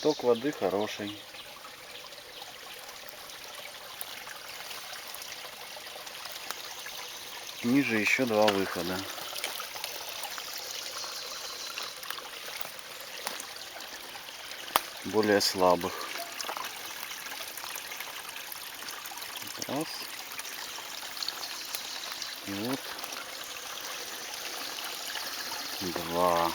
Ток воды хороший. Ниже еще два выхода. Более слабых. Раз. И вот два.